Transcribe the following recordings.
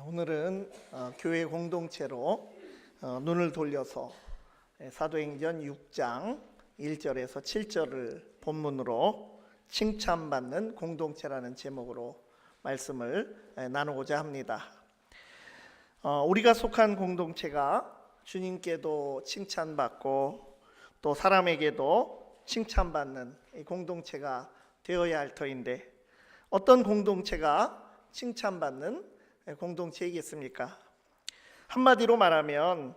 오늘은 교회 공동체로 눈을 돌려서 사도행전 6장 1절에서 7절을 본문으로 칭찬받는 공동체라는 제목으로 말씀을 나누고자 합니다. 우리가 속한 공동체가 주님께도 칭찬받고 또 사람에게도 칭찬받는 공동체가 되어야 할 터인데, 어떤 공동체가 칭찬받는 공동체이겠습니까? 한마디로 말하면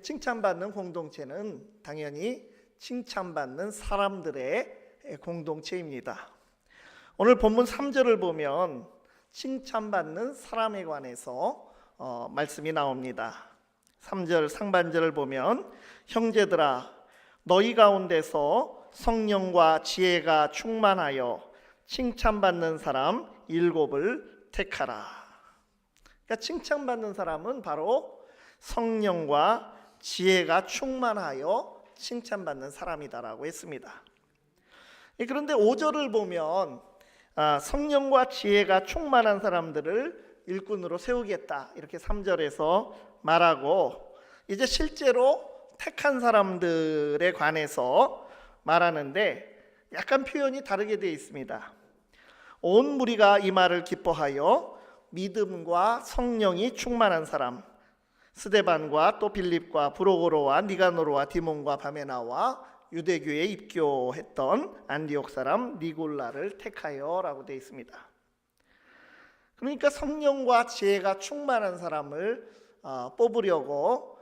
칭찬받는 공동체는 당연히 칭찬받는 사람들의 공동체입니다. 오늘 본문 3절을 보면 칭찬받는 사람에 관해서 말씀이 나옵니다. 3절 상반절을 보면 형제들아 너희 가운데서 성령과 지혜가 충만하여 칭찬받는 사람 7을 택하라. 그러니까 칭찬받는 사람은 바로 성령과 지혜가 충만하여 칭찬받는 사람이다라고 했습니다. 그런데 5절을 보면 성령과 지혜가 충만한 사람들을 일꾼으로 세우겠다 이렇게 3절에서 말하고, 이제 실제로 택한 사람들에 관해서 말하는데 약간 표현이 다르게 되어 있습니다. 온 무리가 이 말을 기뻐하여 믿음과 성령이 충만한 사람, 스데반과 또 빌립과 브로고로와 니가노로와 디몬과 바메나와 유대교에 입교했던 안디옥 사람 니골라를 택하여 라고 되어 있습니다. 그러니까 성령과 지혜가 충만한 사람을 뽑으려고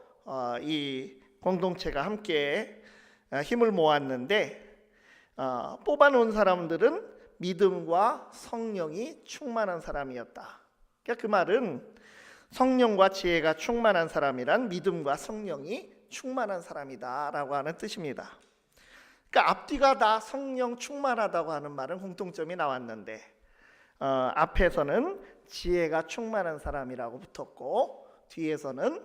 이 공동체가 함께 힘을 모았는데, 뽑아놓은 사람들은 믿음과 성령이 충만한 사람이었다. 그러니까 그 말은 성령과 지혜가 충만한 사람이란 믿음과 성령이 충만한 사람이다 라고 하는 뜻입니다. 그러니까 앞뒤가 다 성령 충만하다고 하는 말은 공통점이 나왔는데, 앞에서는 지혜가 충만한 사람이라고 붙었고 뒤에서는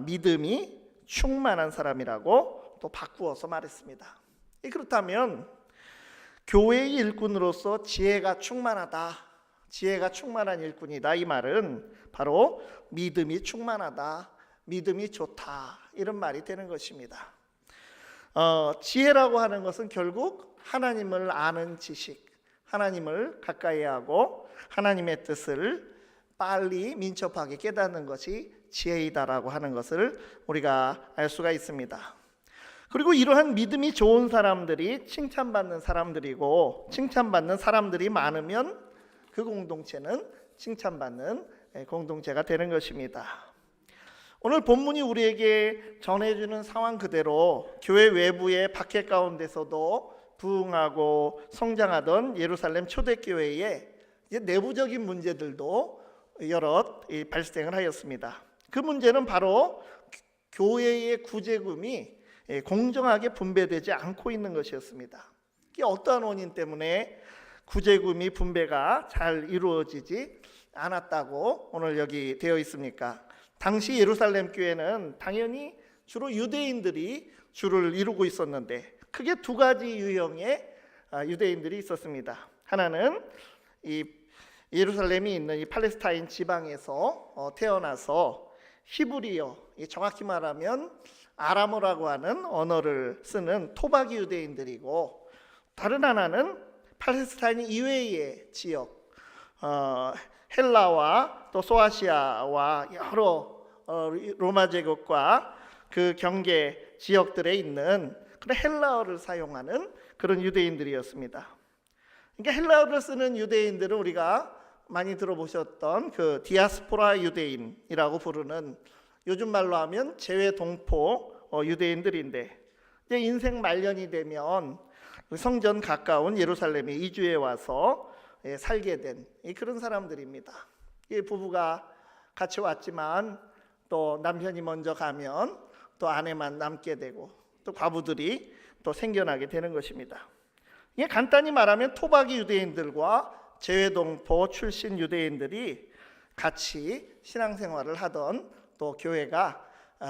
믿음이 충만한 사람이라고 또 바꾸어서 말했습니다. 그렇다면 교회의 일꾼으로서 지혜가 충만하다, 지혜가 충만한 일꾼이다, 이 말은 바로 믿음이 충만하다, 믿음이 좋다, 이런 말이 되는 것입니다. 지혜라고 하는 것은 결국 하나님을 아는 지식, 하나님을 가까이 하고 하나님의 뜻을 빨리 민첩하게 깨닫는 것이 지혜이다라고 하는 것을 우리가 알 수가 있습니다. 그리고 이러한 믿음이 좋은 사람들이 칭찬받는 사람들이고, 칭찬받는 사람들이 많으면 그 공동체는 칭찬받는 공동체가 되는 것입니다. 오늘 본문이 우리에게 전해주는 상황 그대로 교회 외부의 박해 가운데서도 부흥하고 성장하던 예루살렘 초대교회의 내부적인 문제들도 여럿 발생을 하였습니다. 그 문제는 바로 교회의 구제금이 공정하게 분배되지 않고 있는 것이었습니다. 이게 어떠한 원인 때문에 구제금이 분배가 잘 이루어지지 않았다고 오늘 여기 되어 있습니까? 당시 예루살렘 교회는 당연히 주로 유대인들이 주를 이루고 있었는데 크게 두 가지 유형의 유대인들이 있었습니다. 하나는 이 예루살렘이 있는 이 팔레스타인 지방에서 태어나서 히브리어, 정확히 말하면 아람어라고 하는 언어를 쓰는 토박이 유대인들이고, 다른 하나는 팔레스타인 이외의 지역, 헬라와 또 소아시아와 여러 로마 제국과 그 경계 지역들에 있는 그런 헬라어를 사용하는 그런 유대인들이었습니다. 그러니까 헬라어를 쓰는 유대인들은 우리가 많이 들어보셨던 그 디아스포라 유대인이라고 부르는, 요즘 말로 하면 재외동포 유대인들인데, 이제 인생 말년이 되면 성전 가까운 예루살렘에 이주해 와서 살게 된 그런 사람들입니다. 부부가 같이 왔지만 또 남편이 먼저 가면 또 아내만 남게 되고 또 과부들이 또 생겨나게 되는 것입니다. 이게 간단히 말하면 토박이 유대인들과 재외동포 출신 유대인들이 같이 신앙생활을 하던 또 교회가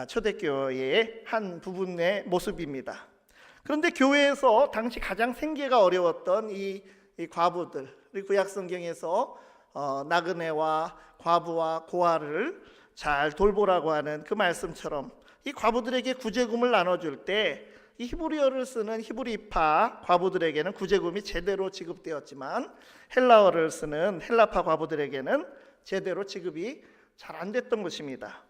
초대교회의 한 부분의 모습입니다. 그런데 교회에서 당시 가장 생계가 어려웠던 이 과부들, 구약 성경에서 나그네와 과부와 고아를 잘 돌보라고 하는 그 말씀처럼 이 과부들에게 구제금을 나눠줄 때 이 히브리어를 쓰는 히브리파 과부들에게는 구제금이 제대로 지급되었지만 헬라어를 쓰는 헬라파 과부들에게는 제대로 지급이 잘 안 됐던 것입니다.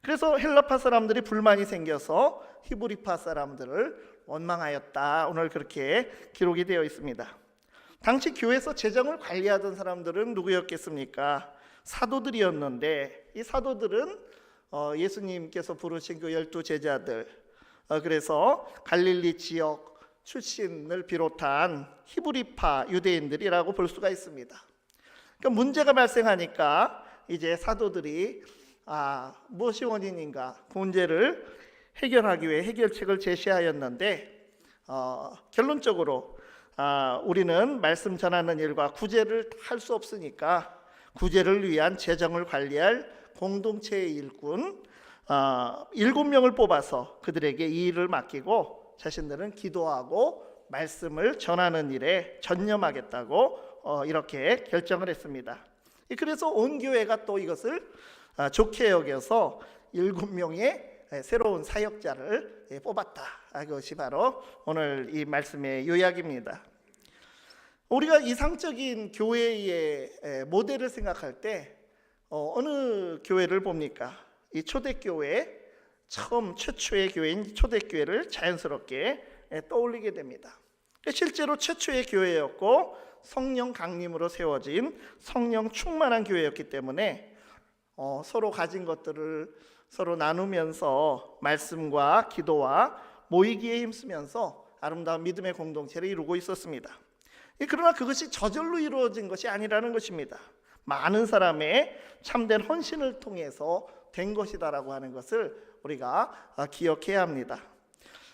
그래서 헬라파 사람들이 불만이 생겨서 히브리파 사람들을 원망하였다. 오늘 그렇게 기록이 되어 있습니다. 당시 교회에서 재정을 관리하던 사람들은 누구였겠습니까? 사도들이었는데 이 사도들은 예수님께서 부르신 그 12제자들, 그래서 갈릴리 지역 출신을 비롯한 히브리파 유대인들이라고 볼 수가 있습니다. 그러니까 문제가 발생하니까 이제 사도들이 무엇이 원인인가 그 문제를 해결하기 위해 해결책을 제시하였는데 결론적으로 우리는 말씀 전하는 일과 구제를 할 수 없으니까 구제를 위한 재정을 관리할 공동체의 일꾼 7명을 뽑아서 그들에게 이 일을 맡기고 자신들은 기도하고 말씀을 전하는 일에 전념하겠다고 이렇게 결정을 했습니다. 그래서 온 교회가 또 이것을 좋게 여겨서 7명의 새로운 사역자를 뽑았다. 그것이 바로 오늘 이 말씀의 요약입니다. 우리가 이상적인 교회의 모델을 생각할 때 어느 교회를 봅니까? 이 초대교회, 최초의 교회인 초대교회를 자연스럽게 떠올리게 됩니다. 실제로 최초의 교회였고 성령 강림으로 세워진 성령 충만한 교회였기 때문에 서로 가진 것들을 서로 나누면서 말씀과 기도와 모이기에 힘쓰면서 아름다운 믿음의 공동체를 이루고 있었습니다. 그러나 그것이 저절로 이루어진 것이 아니라는 것입니다. 많은 사람의 참된 헌신을 통해서 된 것이다라고 하는 것을 우리가 기억해야 합니다.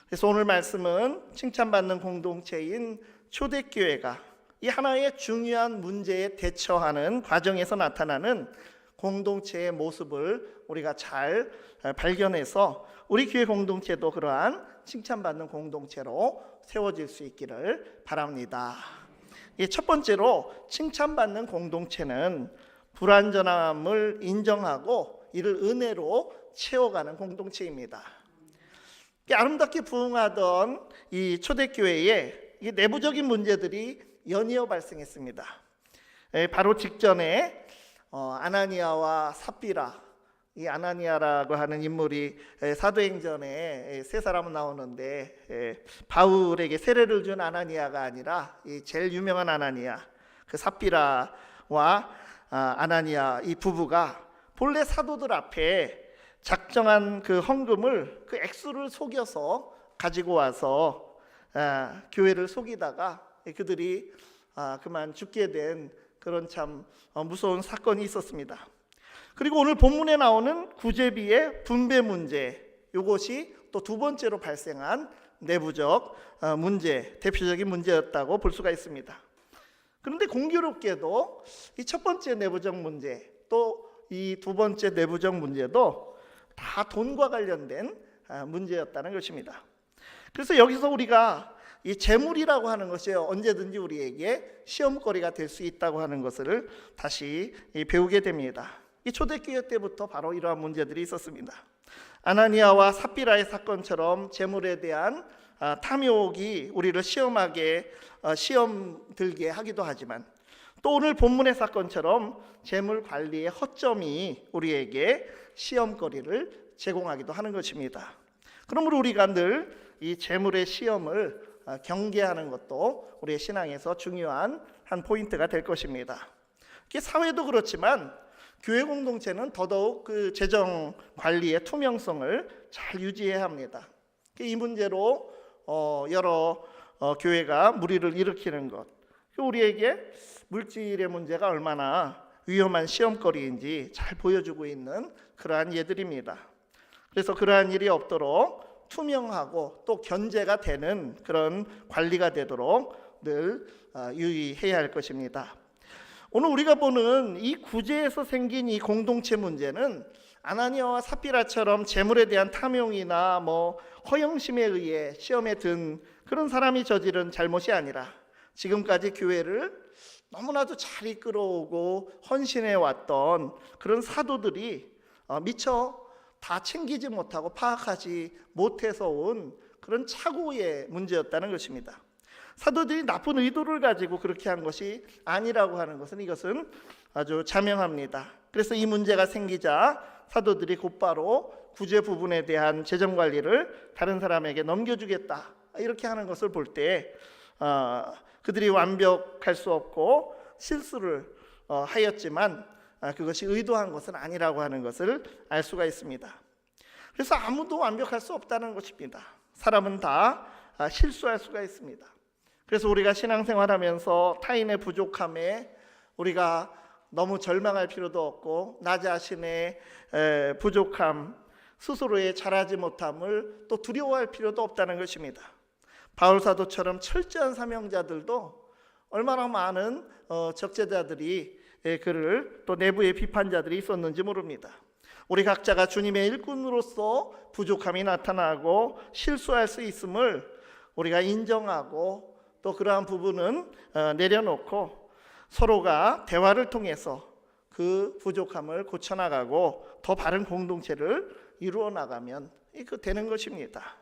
그래서 오늘 말씀은 칭찬받는 공동체인 초대교회가 이 하나의 중요한 문제에 대처하는 과정에서 나타나는 공동체의 모습을 우리가 잘 발견해서 우리 교회 공동체도 그러한 칭찬받는 공동체로 세워질 수 있기를 바랍니다. 첫 번째로 칭찬받는 공동체는 불완전함을 인정하고 이를 은혜로 채워가는 공동체입니다. 아름답게 부흥하던 이 초대교회에 이 내부적인 문제들이 연이어 발생했습니다. 바로 직전에 아나니아와 삽비라, 이 아나니아라고 하는 인물이 사도행전에 세 사람은 나오는데 바울에게 세례를 준 아나니아가 아니라 이 제일 유명한 아나니아, 그 삽비라와 아나니아 이 부부가 본래 사도들 앞에 작정한 그 헌금을 그 액수를 속여서 가지고 와서 교회를 속이다가 그들이 그만 죽게 된 그런 참 무서운 사건이 있었습니다. 그리고 오늘 본문에 나오는 구제비의 분배 문제, 이것이 또 두 번째로 발생한 내부적 문제, 대표적인 문제였다고 볼 수가 있습니다. 그런데 공교롭게도 이 첫 번째 내부적 문제, 또 이 두 번째 내부적 문제도 다 돈과 관련된 문제였다는 것입니다. 그래서 여기서 우리가 이 재물이라고 하는 것이 언제든지 우리에게 시험거리가 될 수 있다고 하는 것을 다시 배우게 됩니다. 이 초대교회 때부터 바로 이러한 문제들이 있었습니다. 아나니아와 삽비라의 사건처럼 재물에 대한 탐욕이 우리를 시험 들게 하기도 하지만 또 오늘 본문의 사건처럼 재물 관리의 허점이 우리에게 시험거리를 제공하기도 하는 것입니다. 그러므로 우리가 늘 이 재물의 시험을 경계하는 것도 우리의 신앙에서 중요한 한 포인트가 될 것입니다. 사회도 그렇지만 교회 공동체는 더더욱 그 재정 관리의 투명성을 잘 유지해야 합니다. 이 문제로 여러 교회가 물의를 일으키는 것, 우리에게 물질의 문제가 얼마나 위험한 시험거리인지 잘 보여주고 있는 그러한 예들입니다. 그래서 그러한 일이 없도록 투명하고 또 견제가 되는 그런 관리가 되도록 늘 유의해야 할 것입니다. 오늘 우리가 보는 이 구제에서 생긴 이 공동체 문제는 아나니아와 삽비라처럼 재물에 대한 탐욕이나 허영심에 의해 시험에 든 그런 사람이 저지른 잘못이 아니라 지금까지 교회를 너무나도 잘 이끌어오고 헌신해 왔던 그런 사도들이 미처 다 챙기지 못하고 파악하지 못해서 온 그런 착오의 문제였다는 것입니다. 사도들이 나쁜 의도를 가지고 그렇게 한 것이 아니라고 하는 것은 이것은 아주 자명합니다. 그래서 이 문제가 생기자 사도들이 곧바로 구제 부분에 대한 재정 관리를 다른 사람에게 넘겨주겠다 이렇게 하는 것을 볼 때 그들이 완벽할 수 없고 실수를 하였지만 그것이 의도한 것은 아니라고 하는 것을 알 수가 있습니다. 그래서 아무도 완벽할 수 없다는 것입니다. 사람은 다 실수할 수가 있습니다. 그래서 우리가 신앙생활하면서 타인의 부족함에 우리가 너무 절망할 필요도 없고 나 자신의 부족함, 스스로의 잘하지 못함을 또 두려워할 필요도 없다는 것입니다. 바울 사도처럼 철저한 사명자들도 얼마나 많은 적재자들이 그를 또 내부의 비판자들이 있었는지 모릅니다. 우리 각자가 주님의 일꾼으로서 부족함이 나타나고 실수할 수 있음을 우리가 인정하고 또 그러한 부분은 내려놓고 서로가 대화를 통해서 그 부족함을 고쳐나가고 더 바른 공동체를 이루어 나가면 그 되는 것입니다.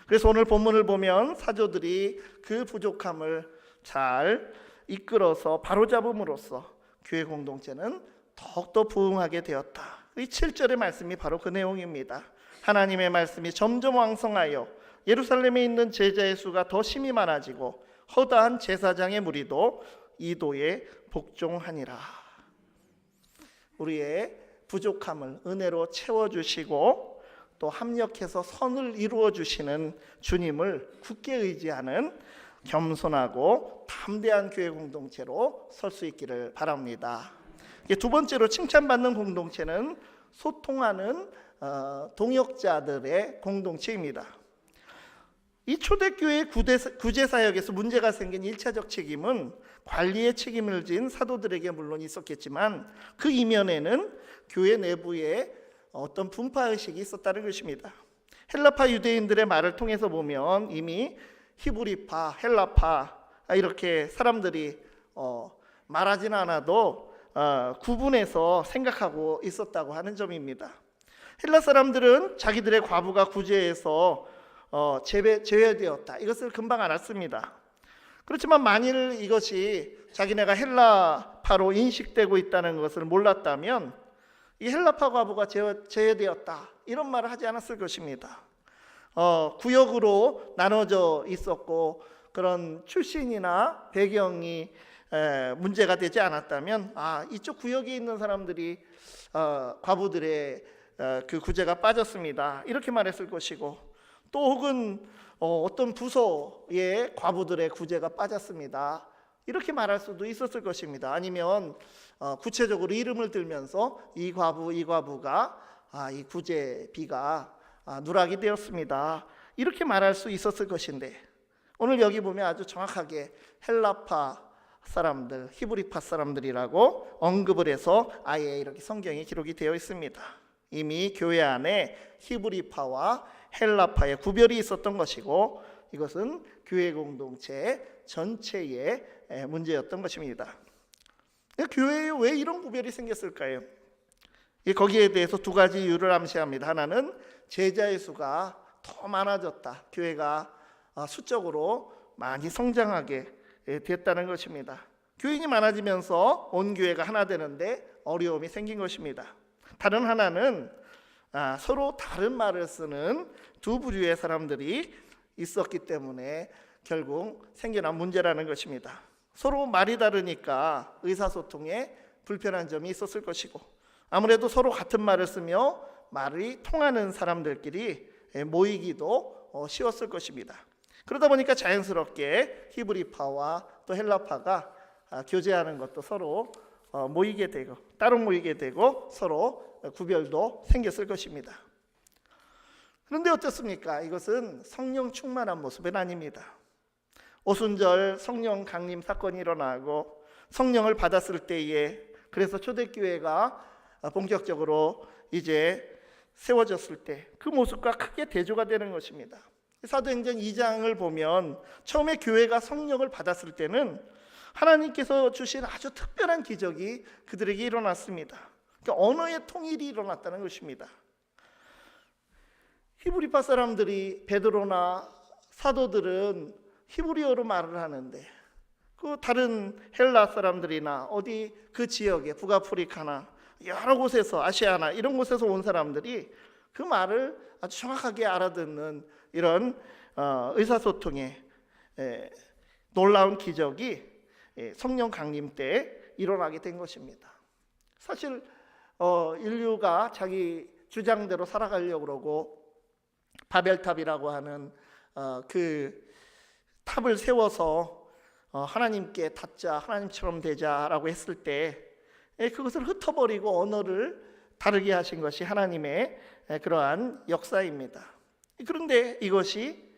그래서 오늘 본문을 보면 사도들이 그 부족함을 잘 이끌어서 바로잡음으로써 교회 공동체는 더욱더 부흥하게 되었다. 이 7절의 말씀이 바로 그 내용입니다. 하나님의 말씀이 점점 왕성하여 예루살렘에 있는 제자의 수가 더 심히 많아지고 허다한 제사장의 무리도 이도에 복종하니라. 우리의 부족함을 은혜로 채워주시고 또 합력해서 선을 이루어주시는 주님을 굳게 의지하는 겸손하고 담대한 교회 공동체로 설 수 있기를 바랍니다. 두 번째로 칭찬받는 공동체는 소통하는 동역자들의 공동체입니다. 이 초대교회 구제사역에서 문제가 생긴 1차적 책임은 관리의 책임을 진 사도들에게 물론 있었겠지만 그 이면에는 교회 내부에 어떤 분파의식이 있었다는 것입니다. 헬라파 유대인들의 말을 통해서 보면 이미 히브리파, 헬라파 이렇게 사람들이 말하진 않아도 구분해서 생각하고 있었다고 하는 점입니다. 헬라 사람들은 자기들의 과부가 구제해서 제외되었다. 이것을 금방 알았습니다. 그렇지만 만일 이것이 자기네가 헬라파로 인식되고 있다는 것을 몰랐다면 이 헬라파 과부가 제외되었다 이런 말을 하지 않았을 것입니다. 구역으로 나눠져 있었고 그런 출신이나 배경이 문제가 되지 않았다면 이쪽 구역에 있는 사람들이 과부들의 그 구제가 빠졌습니다 이렇게 말했을 것이고 또 혹은 어떤 부서의 과부들의 구제가 빠졌습니다 이렇게 말할 수도 있었을 것입니다. 아니면 구체적으로 이름을 들면서 이 과부가 이 구제비가 누락이 되었습니다 이렇게 말할 수 있었을 것인데 오늘 여기 보면 아주 정확하게 헬라파 사람들, 히브리파 사람들이라고 언급을 해서 아예 이렇게 성경에 기록이 되어 있습니다. 이미 교회 안에 히브리파와 헬라파의 구별이 있었던 것이고 이것은 교회 공동체 전체의 문제였던 것입니다. 교회에 왜 이런 구별이 생겼을까요? 거기에 대해서 두 가지 이유를 암시합니다. 하나는 제자의 수가 더 많아졌다. 교회가 수적으로 많이 성장하게 됐다는 것입니다. 교인이 많아지면서 온 교회가 하나 되는데 어려움이 생긴 것입니다. 다른 하나는 서로 다른 말을 쓰는 두 부류의 사람들이 있었기 때문에 결국 생겨난 문제라는 것입니다. 서로 말이 다르니까 의사소통에 불편한 점이 있었을 것이고 아무래도 서로 같은 말을 쓰며 말이 통하는 사람들끼리 모이기도 쉬웠을 것입니다. 그러다 보니까 자연스럽게 히브리파와 또 헬라파가 교제하는 것도 서로 모이게 되고 따로 모이게 되고 서로 구별도 생겼을 것입니다. 그런데 어떻습니까? 이것은 성령 충만한 모습은 아닙니다. 오순절 성령 강림 사건이 일어나고 성령을 받았을 때에 그래서 초대교회가 본격적으로 이제 세워졌을 때 그 모습과 크게 대조가 되는 것입니다. 사도행전 2장을 보면 처음에 교회가 성령을 받았을 때는 하나님께서 주신 아주 특별한 기적이 그들에게 일어났습니다. 그러니까 언어의 통일이 일어났다는 것입니다. 히브리파 사람들이, 베드로나 사도들은 히브리어로 말을 하는데 그 다른 헬라 사람들이나 어디 그 지역에 북아프리카나 여러 곳에서, 아시아나 이런 곳에서 온 사람들이 그 말을 아주 정확하게 알아듣는 이런 의사소통의 놀라운 기적이 성령 강림 때 일어나게 된 것입니다. 사실 인류가 자기 주장대로 살아가려고 그러고 바벨탑이라고 하는 그 탑을 세워서 하나님께 닿자, 하나님처럼 되자라고 했을 때 그것을 흩어버리고 언어를 다르게 하신 것이 하나님의 그러한 역사입니다. 그런데 이것이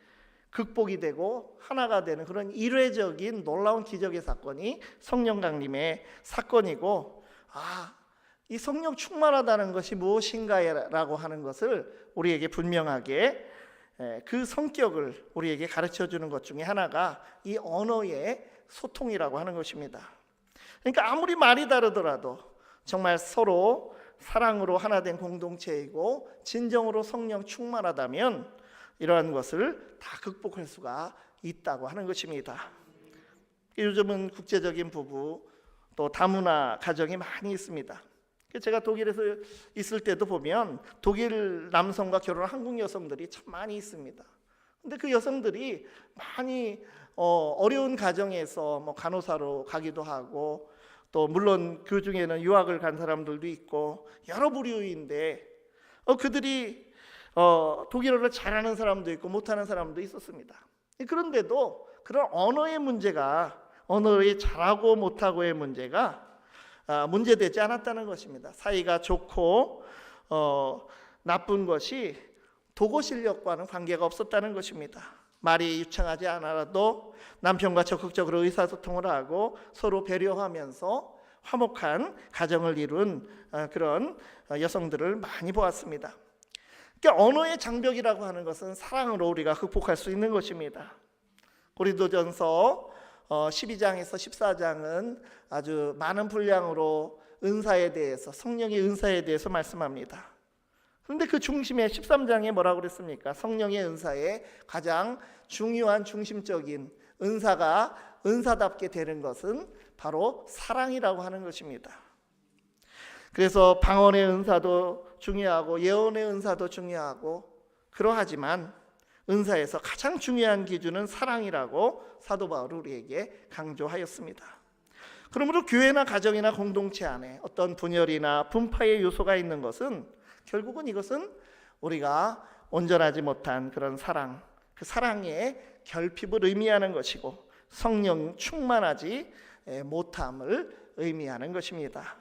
극복이 되고 하나가 되는 그런 이례적인 놀라운 기적의 사건이 성령 강림의 사건이고, 이 성령 충만하다는 것이 무엇인가라고 하는 것을 우리에게 분명하게 그 성격을 우리에게 가르쳐 주는 것 중에 하나가 이 언어의 소통이라고 하는 것입니다. 그러니까 아무리 말이 다르더라도 정말 서로 사랑으로 하나 된 공동체이고 진정으로 성령 충만하다면 이러한 것을 다 극복할 수가 있다고 하는 것입니다. 요즘은 국제적인 부부 또 다문화 가정이 많이 있습니다. 제가 독일에서 있을 때도 보면 독일 남성과 결혼한 한국 여성들이 참 많이 있습니다. 근데 그 여성들이 많이 어려운 가정에서 간호사로 가기도 하고, 또 물론 그 중에는 유학을 간 사람들도 있고 여러 부류인데 그들이 독일어를 잘하는 사람도 있고 못하는 사람도 있었습니다. 그런데도 그런 언어의 문제가, 언어를 잘하고 못하고의 문제가 문제되지 않았다는 것입니다. 사이가 좋고 나쁜 것이 도고 실력과는 관계가 없었다는 것입니다. 말이 유창하지 않아도 남편과 적극적으로 의사소통을 하고 서로 배려하면서 화목한 가정을 이룬 그런 여성들을 많이 보았습니다. 그러니까 언어의 장벽이라고 하는 것은 사랑으로 우리가 극복할 수 있는 것입니다. 고린도전서 12장에서 14장은 아주 많은 분량으로 은사에 대해서, 성령의 은사에 대해서 말씀합니다. 그런데 그 중심에 13장에 뭐라고 그랬습니까? 성령의 은사의 가장 중요한 중심적인 은사가 은사답게 되는 것은 바로 사랑이라고 하는 것입니다. 그래서 방언의 은사도 중요하고 예언의 은사도 중요하고 그러하지만 은사에서 가장 중요한 기준은 사랑이라고 사도 바울이 우리에게 강조하였습니다. 그러므로 교회나 가정이나 공동체 안에 어떤 분열이나 분파의 요소가 있는 것은 결국은 이것은 우리가 온전하지 못한 그런 사랑, 그 사랑의 결핍을 의미하는 것이고 성령 충만하지 못함을 의미하는 것입니다.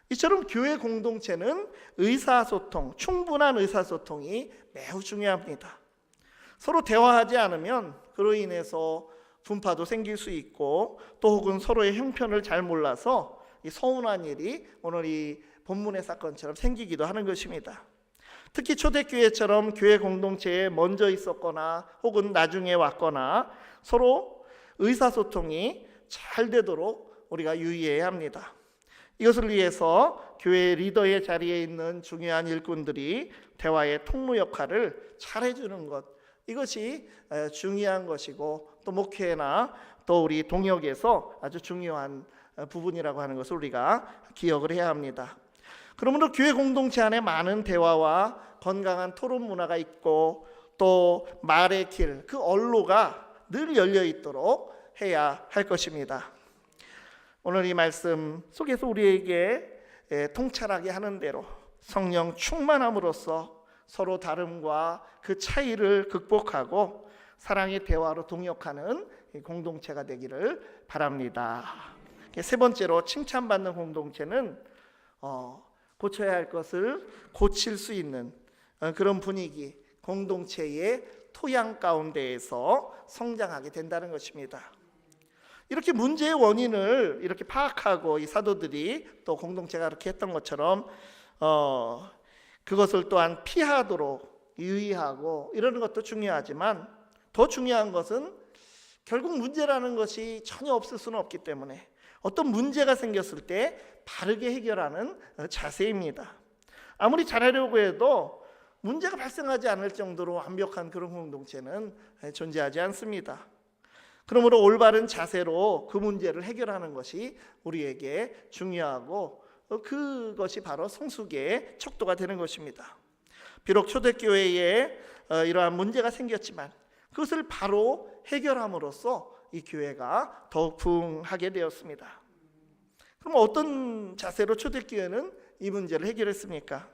이처럼 교회 공동체는 의사소통, 충분한 의사소통이 매우 중요합니다. 서로 대화하지 않으면 그로 인해서 분파도 생길 수 있고 또 혹은 서로의 형편을 잘 몰라서 이 서운한 일이 오늘 이 본문의 사건처럼 생기기도 하는 것입니다. 특히 초대교회처럼 교회 공동체에 먼저 있었거나 혹은 나중에 왔거나 서로 의사소통이 잘 되도록 우리가 유의해야 합니다. 이것을 위해서 교회 리더의 자리에 있는 중요한 일꾼들이 대화의 통로 역할을 잘 해주는 것, 이것이 중요한 것이고 또 목회나 또 우리 동역에서 아주 중요한 부분이라고 하는 것을 우리가 기억을 해야 합니다. 그러므로 교회 공동체 안에 많은 대화와 건강한 토론 문화가 있고 또 말의 길, 그 언로가 늘 열려 있도록 해야 할 것입니다. 오늘 이 말씀 속에서 우리에게 통찰하게 하는 대로 성령 충만함으로써 서로 다름과 그 차이를 극복하고 사랑의 대화로 동역하는 공동체가 되기를 바랍니다. 세 번째로 칭찬받는 공동체는 고쳐야 할 것을 고칠 수 있는 그런 분위기, 공동체의 토양 가운데에서 성장하게 된다는 것입니다. 이렇게 문제의 원인을 이렇게 파악하고 이 사도들이 또 공동체가 그렇게 했던 것처럼 그것을 또한 피하도록 유의하고 이러는 것도 중요하지만 더 중요한 것은 결국 문제라는 것이 전혀 없을 수는 없기 때문에 어떤 문제가 생겼을 때 바르게 해결하는 자세입니다. 아무리 잘하려고 해도 문제가 발생하지 않을 정도로 완벽한 그런 공동체는 존재하지 않습니다. 그러므로 올바른 자세로 그 문제를 해결하는 것이 우리에게 중요하고 그것이 바로 성숙의 척도가 되는 것입니다. 비록 초대교회에 이러한 문제가 생겼지만 그것을 바로 해결함으로써 이 교회가 더욱 부흥하게 되었습니다. 그럼 어떤 자세로 초대교회는 이 문제를 해결했습니까?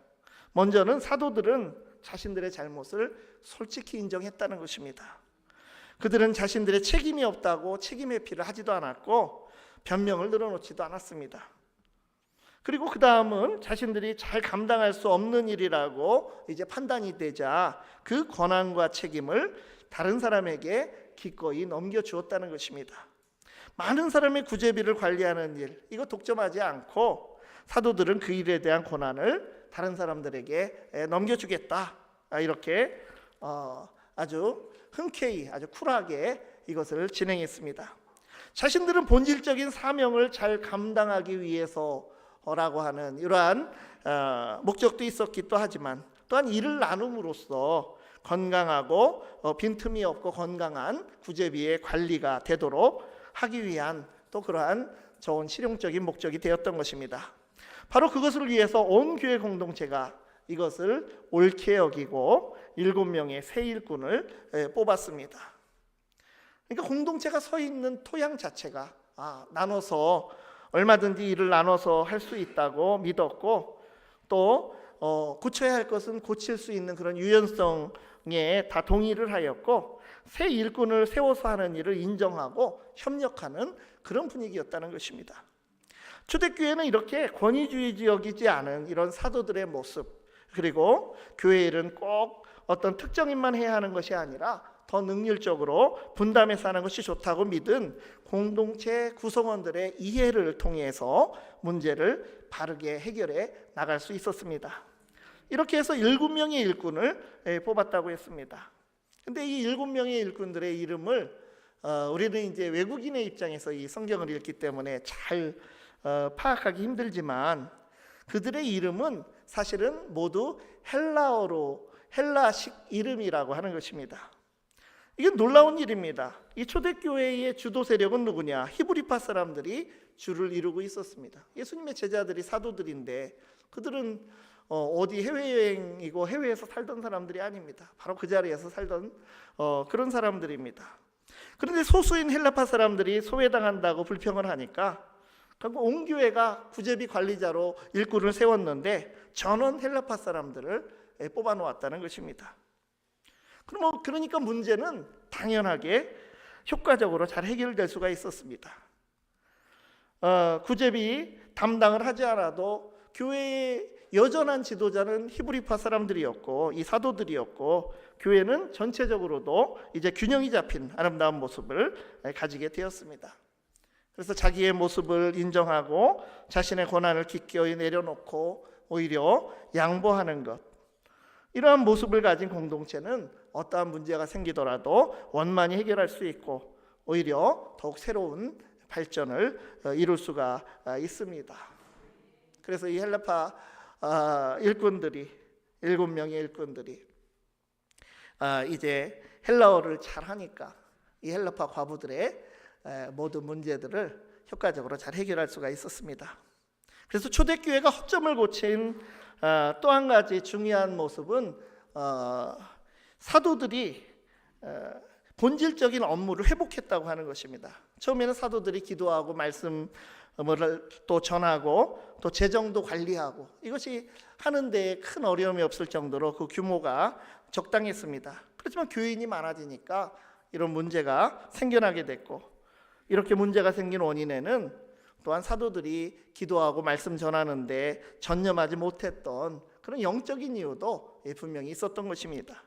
먼저는 사도들은 자신들의 잘못을 솔직히 인정했다는 것입니다. 그들은 자신들의 책임이 없다고 책임 회피를 하지도 않았고 변명을 늘어놓지도 않았습니다. 그리고 그 다음은 자신들이 잘 감당할 수 없는 일이라고 이제 판단이 되자 그 권한과 책임을 다른 사람에게 기꺼이 넘겨주었다는 것입니다. 많은 사람의 구제비를 관리하는 일, 이거 독점하지 않고 사도들은 그 일에 대한 권한을 다른 사람들에게 넘겨주겠다, 이렇게 아주 흔쾌히 아주 쿨하게 이것을 진행했습니다. 자신들은 본질적인 사명을 잘 감당하기 위해서라고 하는 이러한 목적도 있었기도 하지만 또한 일을 나눔으로써 건강하고 빈틈이 없고 건강한 구제비의 관리가 되도록 하기 위한 또 그러한 좋은 실용적인 목적이 되었던 것입니다. 바로 그것을 위해서 온 교회 공동체가 이것을 옳게 여기고 7명의 새 일꾼을 뽑았습니다. 그러니까 공동체가 서 있는 토양 자체가 나눠서 얼마든지 일을 나눠서 할 수 있다고 믿었고 또 고쳐야 할 것은 고칠 수 있는 그런 유연성에 다 동의를 하였고 새 일꾼을 세워서 하는 일을 인정하고 협력하는 그런 분위기였다는 것입니다. 초대교회는 이렇게 권위주의적이지 않은 이런 사도들의 모습, 그리고 교회 일은 꼭 어떤 특정인만 해야 하는 것이 아니라 더 능률적으로 분담해서 하는 것이 좋다고 믿은 공동체 구성원들의 이해를 통해서 문제를 바르게 해결해 나갈 수 있었습니다. 이렇게 해서 7명의 일꾼을 뽑았다고 했습니다. 근데 이 7명의 일꾼들의 이름을 우리는 이제 외국인의 입장에서 이 성경을 읽기 때문에 잘 파악하기 힘들지만 그들의 이름은 사실은 모두 헬라식 이름이라고 하는 것입니다. 이게 놀라운 일입니다. 이 초대교회의 주도 세력은 누구냐? 히브리파 사람들이 주를 이루고 있었습니다. 예수님의 제자들이 사도들인데 그들은 어디 해외여행이고 해외에서 살던 사람들이 아닙니다. 바로 그 자리에서 살던 그런 사람들입니다. 그런데 소수인 헬라파 사람들이 소외당한다고 불평을 하니까 결국 온 교회가 구제비 관리자로 일꾼을 세웠는데 전원 헬라파 사람들을 뽑아 놓았다는 것입니다. 그러니까 문제는 당연하게 효과적으로 잘 해결될 수가 있었습니다. 구제비 담당을 하지 않아도 교회의 여전한 지도자는 히브리파 사람들이었고 이 사도들이었고 교회는 전체적으로도 이제 균형이 잡힌 아름다운 모습을 가지게 되었습니다. 그래서 자기의 모습을 인정하고 자신의 권한을 기꺼이 내려놓고 오히려 양보하는 것, 이러한 모습을 가진 공동체는 어떠한 문제가 생기더라도 원만히 해결할 수 있고 오히려 더욱 새로운 발전을 이룰 수가 있습니다. 그래서 이 헬라파 일꾼들이 7명의 일꾼들이 이제 헬라어를 잘하니까 이 헬라파 과부들의 모든 문제들을 효과적으로 잘 해결할 수가 있었습니다. 그래서 초대교회가 허점을 고친 또 한 가지 중요한 모습은 사도들이 본질적인 업무를 회복했다고 하는 것입니다. 처음에는 사도들이 기도하고 말씀을 또 전하고 또 재정도 관리하고 이것이 하는 데에 큰 어려움이 없을 정도로 그 규모가 적당했습니다. 그렇지만 교인이 많아지니까 이런 문제가 생겨나게 됐고 이렇게 문제가 생긴 원인에는 또한 사도들이 기도하고 말씀 전하는데 전념하지 못했던 그런 영적인 이유도 분명히 있었던 것입니다.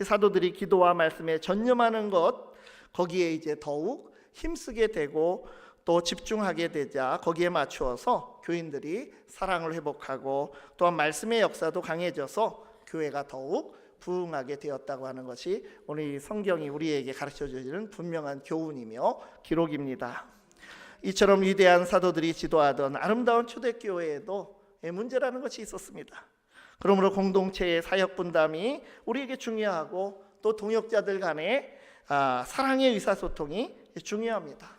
사도들이 기도와 말씀에 전념하는 것, 거기에 이제 더욱 힘쓰게 되고 또 집중하게 되자 거기에 맞추어서 교인들이 사랑을 회복하고 또한 말씀의 역사도 강해져서 교회가 더욱 부응하게 되었다고 하는 것이 오늘 이 성경이 우리에게 가르쳐 주는 분명한 교훈이며 기록입니다. 이처럼 위대한 사도들이 지도하던 아름다운 초대교회에도 문제라는 것이 있었습니다. 그러므로 공동체의 사역 분담이 우리에게 중요하고 또 동역자들 간의 사랑의 의사소통이 중요합니다.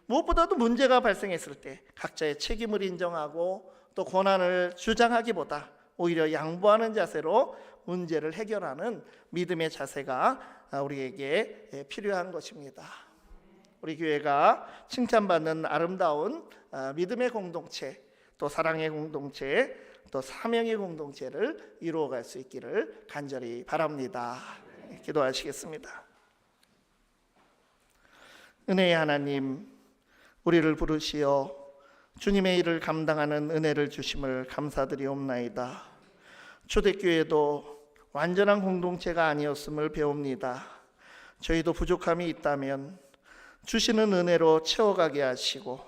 무엇보다도 문제가 발생했을 때 각자의 책임을 인정하고 또 권한을 주장하기보다 오히려 양보하는 자세로 문제를 해결하는 믿음의 자세가 우리에게 필요한 것입니다. 우리 교회가 칭찬받는 아름다운 믿음의 공동체, 또 사랑의 공동체, 또 사명의 공동체를 이루어갈 수 있기를 간절히 바랍니다. 기도하시겠습니다. 은혜의 하나님, 우리를 부르시어 주님의 일을 감당하는 은혜를 주심을 감사드리옵나이다. 초대교회도 완전한 공동체가 아니었음을 배웁니다. 저희도 부족함이 있다면 주시는 은혜로 채워가게 하시고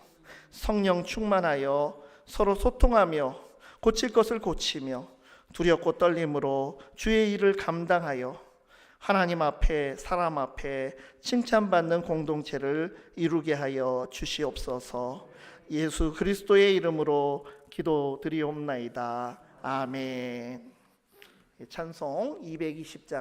성령 충만하여 서로 소통하며 고칠 것을 고치며 두렵고 떨림으로 주의 일을 감당하여 하나님 앞에 사람 앞에 칭찬받는 공동체를 이루게 하여 주시옵소서. 예수 그리스도의 이름으로 기도드리옵나이다. 아멘. 찬송 220장